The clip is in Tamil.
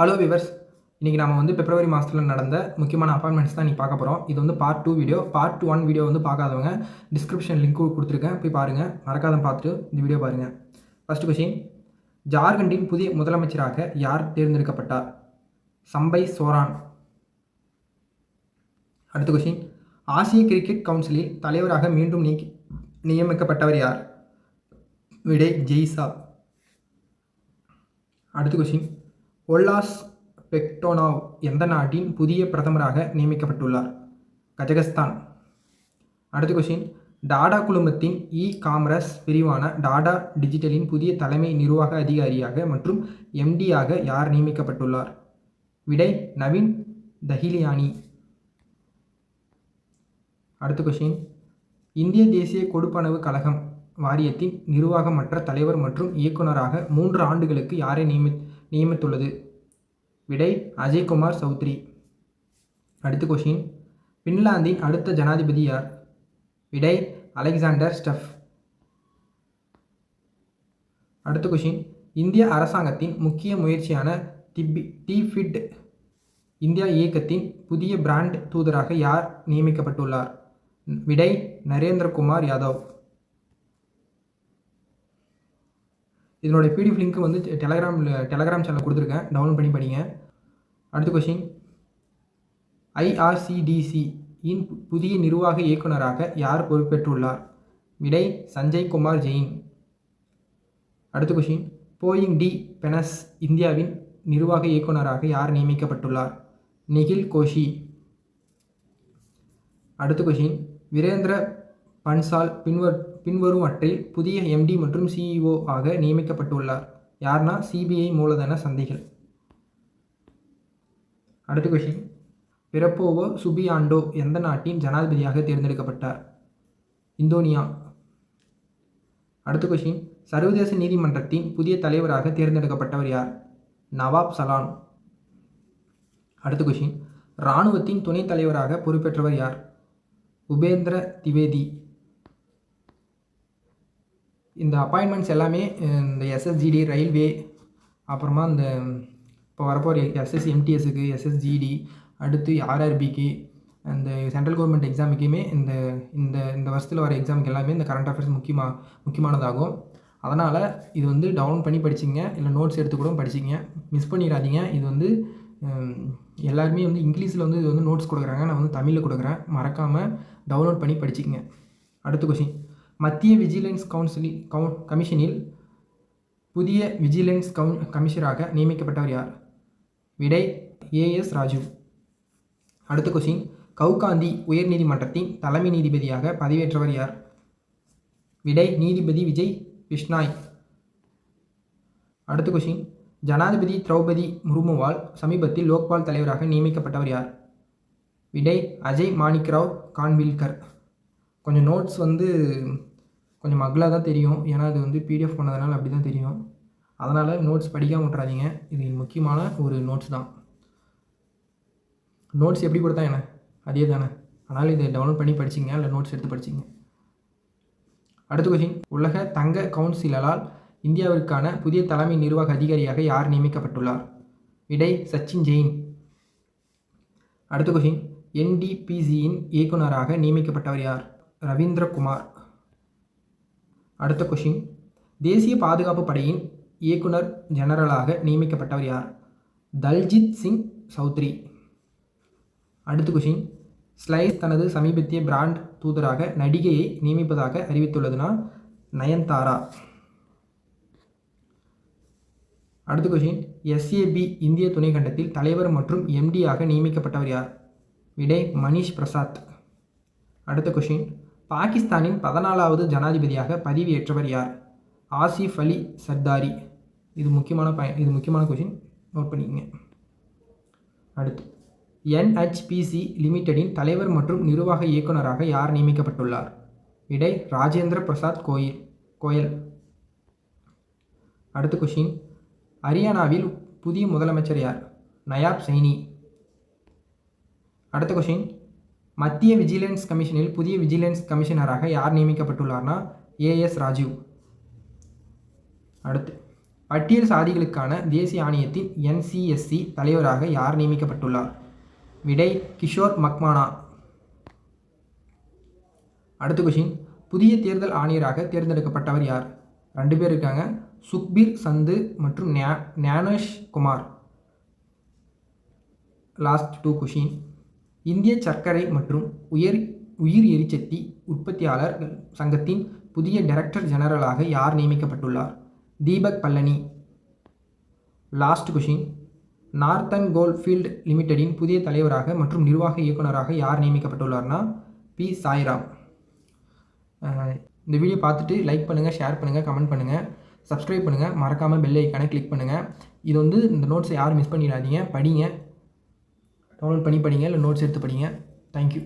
ஹலோ விவர்ஸ், இன்றைக்கி நம்ம வந்து பிப்ரவரி மாதத்தில் நடந்த முக்கியமான அப்பாயின்மெண்ட்ஸ் தான் பார்க்க போகிறோம். இது வந்து பார்ட் 2 வீடியோ. பார்ட் 1 வீடியோ வந்து பார்க்காதவங்க டிஸ்கிரிப்ஷன் லிங்க் கொடுத்துருக்கேன், போய் பாருங்கள். மறக்காத பார்த்துட்டு இந்த வீடியோ பாருங்கள். ஃபர்ஸ்ட் கொஷின், ஜார்க்கண்டின் புதிய முதலமைச்சராக யார் தேர்ந்தெடுக்கப்பட்டார்? சம்பை சோரான். அடுத்த கொஷின், ஆசிய கிரிக்கெட் கவுன்சிலில் தலைவராக மீண்டும் நியமிக்கப்பட்டவர் யார்? விடை ஜெய்சா. அடுத்த கொஷின், ஒல்லாஸ் பெக்டோனோவ் எந்த நாட்டின் புதிய பிரதமராக நியமிக்கப்பட்டுள்ளார்? கஜகஸ்தான். அடுத்த கொஷின், டாடா குழுமத்தின் காமர்ஸ் பிரிவான டாடா டிஜிட்டலின் புதிய தலைமை நிர்வாக அதிகாரியாக மற்றும் எம்டியாக யார் நியமிக்கப்பட்டுள்ளார்? விடை நவீன் தஹிலியானி. அடுத்த கொஷின், இந்திய தேசிய கொடுப்பனவு கழகம் வாரியத்தின் நிர்வாகமற்ற தலைவர் மற்றும் இயக்குநராக 3 ஆண்டுகளுக்கு யாரை நியமித்துள்ளது? விடை அஜய்குமார் சௌத்ரி. அடுத்த கொஷின், பின்லாந்தின் அடுத்த ஜனாதிபதி யார்? விடை அலெக்சாண்டர் ஸ்டஃப். அடுத்த கொஷின், இந்திய அரசாங்கத்தின் முக்கிய முயற்சியான டிஃபிட் இந்தியா இயக்கத்தின் புதிய பிராண்ட் தூதராக யார் நியமிக்கப்பட்டுள்ளார்? விடை நரேந்திரகுமார் யாதவ். இதனுடைய பிடிஎஃப் லிங்க் வந்து டெலகிராம் சேனல் கொடுத்துருக்கேன், டவுன்லோட் பண்ணி படிங்க. அடுத்த கொஷின், ஐஆர்சிடிசி இன் புதிய நிர்வாக இயக்குநராக யார் பொறுப்பேற்றுள்ளார்? விடை சஞ்சய் குமார் ஜெயின். அடுத்த கொஷின், போயிங் டி பெனஸ் இந்தியாவின் நிர்வாக இயக்குநராக யார் நியமிக்கப்பட்டுள்ளார்? நிகில் கோஷி. அடுத்த கொஷின், வீரேந்திர பன்சால் பின்வருவற்றில் புதிய எம்டி மற்றும் சிஇஓ ஆக நியமிக்கப்பட்டுள்ளார். யார்னா சிபிஐ மூலதன சந்தைகள். அடுத்த கொஷின், பிரபோவோ சுபியாண்டோ எந்த நாட்டின் ஜனாதிபதியாக தேர்ந்தெடுக்கப்பட்டார்? இந்தோனியா. அடுத்த கொஷின், சர்வதேச நீதிமன்றத்தின் புதிய தலைவராக தேர்ந்தெடுக்கப்பட்டவர் யார்? நவாப் சலான். அடுத்த கொஷின், இராணுவத்தின் துணைத் தலைவராக பொறுப்பேற்றவர் யார்? உபேந்திர திவேதி. இந்த அப்பாயின்மெண்ட்ஸ் எல்லாமே இந்த எஸ்எஸ்ஜிடி ரயில்வே, அப்புறமா இந்த இப்போ வரப்போகிற எஸ்எஸ்எம்டிஎஸ்க்கு, எஸ்எஸ்ஜிடி, அடுத்து ஆர்ஆர்பிக்கு, அந்த சென்ட்ரல் கவர்மெண்ட் எக்ஸாமுக்குமே இந்த இந்த இந்த வருஷத்தில் வர எக்ஸாமுக்கு எல்லாமே இந்த கரண்ட் அஃபேர்ஸ் முக்கியமானதாகும். அதனால் இது வந்து டவுன் பண்ணி படிச்சிங்க, இல்லை நோட்ஸ் எடுத்து கூட படிச்சிங்க, மிஸ் பண்ணிடாதீங்க. இது வந்து எல்லாருமே வந்து இங்கிலீஷில் வந்து இது வந்து நோட்ஸ் கொடுக்குறாங்க, நான் வந்து தமிழில் கொடுக்குறேன், மறக்காமல் டவுன்லோட் பண்ணி படிச்சிக்கங்க. அடுத்த கொஷின், மத்திய விஜிலன்ஸ் கமிஷனில் புதிய விஜிலன்ஸ் கமிஷனராக நியமிக்கப்பட்டவர் யார்? விடை ஏஎஸ் ராஜு. அடுத்த கொஷின், கவுகாந்தி உயர்நீதிமன்றத்தின் தலைமை நீதிபதியாக பதவியேற்றவர் யார்? விடை நீதிபதி விஜய் பிஷ்னாய். அடுத்த கொஷின், ஜனாதிபதி திரௌபதி முர்முவால் சமீபத்தில் லோக்பால் தலைவராக நியமிக்கப்பட்டவர் யார்? விடை அஜய் மாணிக்ராவ் கான்வில்கர். கொஞ்சம் நோட்ஸ் வந்து கொஞ்சம் மங்களாக தான் தெரியும், ஏன்னா அது வந்து பிடிஎஃப் பண்ணதுனால அப்படி தான் தெரியும். அதனால் நோட்ஸ் படிக்காமல் விட்றாதீங்க, இது முக்கியமான ஒரு நோட்ஸ் தான். நோட்ஸ் எப்படி கொடுத்தா என்ன அதே தானே, அதனால் இதை டவுன்லோட் பண்ணி படிச்சிங்க, இல்லை நோட்ஸ் எடுத்து படிச்சிங்க. அடுத்த கொஷின், உலக தங்க கவுன்சிலால் இந்தியாவிற்கான புதிய தலைமை நிர்வாக அதிகாரியாக யார் நியமிக்கப்பட்டுள்ளார்? விடை சச்சின் ஜெயின். அடுத்த கொஷின், என்டிபிசியின் இயக்குநராக நியமிக்கப்பட்டவர் யார்? ரவீந்திர குமார். அடுத்த கொஷின், தேசிய பாதுகாப்பு படையின் இயக்குனர் ஜெனரலாக நியமிக்கப்பட்டவர் யார்? தல்ஜித் சிங் சௌத்ரி. அடுத்த கொஷின், ஸ்லைஸ் தனது சமீபத்திய பிராண்ட் தூதராக நடிகையை நியமிப்பதாக அறிவித்துள்ளதுனா நயன்தாரா. அடுத்த கொஷின், எஸ்ஏபி இந்திய துணைக்கண்டத்தில் தலைவர் மற்றும் எம்டியாக நியமிக்கப்பட்டவர் யார்? விடை மணிஷ் பிரசாத். அடுத்த கொஷின், பாகிஸ்தானின் 14வது ஜனாதிபதியாக பதவியேற்றவர் யார்? ஆசிஃப் அலி சர்தாரி. இது முக்கியமான கொஷின், நோட் பண்ணிக்கங்க. அடுத்து, என்ஹெச்பிசி லிமிடெடின் தலைவர் மற்றும் நிர்வாக இயக்குநராக யார் நியமிக்கப்பட்டுள்ளார்? விடை ராஜேந்திர பிரசாத் கோயல். அடுத்த கொஷின், ஹரியானாவில் புதிய முதலமைச்சர் யார்? நயாப் சைனி. அடுத்த கொஷின், மத்திய விஜிலன்ஸ் கமிஷனில் புதிய விஜிலன்ஸ் கமிஷனராக யார் நியமிக்கப்பட்டுள்ளார்னா ஏஎஸ் ராஜீவ். அடுத்து, பட்டியல் சாதிகளுக்கான தேசிய ஆணையத்தின் NCSC தலைவராக யார் நியமிக்கப்பட்டுள்ளார்? விடை கிஷோர் மக்வானா. அடுத்த கொஷின், புதிய தேர்தல் ஆணையராக தேர்ந்தெடுக்கப்பட்டவர் யார்? 2 பேர் இருக்காங்க, சுக்பீர் சந்து மற்றும் ஞானேஷ் குமார். லாஸ்ட் 2 கொஷின், இந்திய சர்க்கரை மற்றும் உயிர் எரிசக்தி உற்பத்தியாளர் சங்கத்தின் புதிய டைரக்டர் ஜெனரலாக யார் நியமிக்கப்பட்டுள்ளார்? Deepak Pallani. Last question, Northern Coalfield லிமிடெடின் புதிய தலைவராக மற்றும் நிர்வாக இயக்குநராக யார் நியமிக்கப்பட்டுள்ளார்னா பி சாய்ராம். இந்த வீடியோ பார்த்துட்டு லைக் பண்ணுங்கள், ஷேர் பண்ணுங்கள், கமெண்ட் பண்ணுங்கள், சப்ஸ்கிரைப் பண்ணுங்கள், மறக்காமல் பெல் ஐக்கானை கிளிக் பண்ணுங்கள். இது வந்து இந்த நோட்ஸை யாரும் மிஸ் பண்ணிடாதீங்க, படிங்க, டவுன்லோட் பண்ணி படிங்க, இல்லை நோட்ஸ் எடுத்து படிங்க. தேங்க்யூ.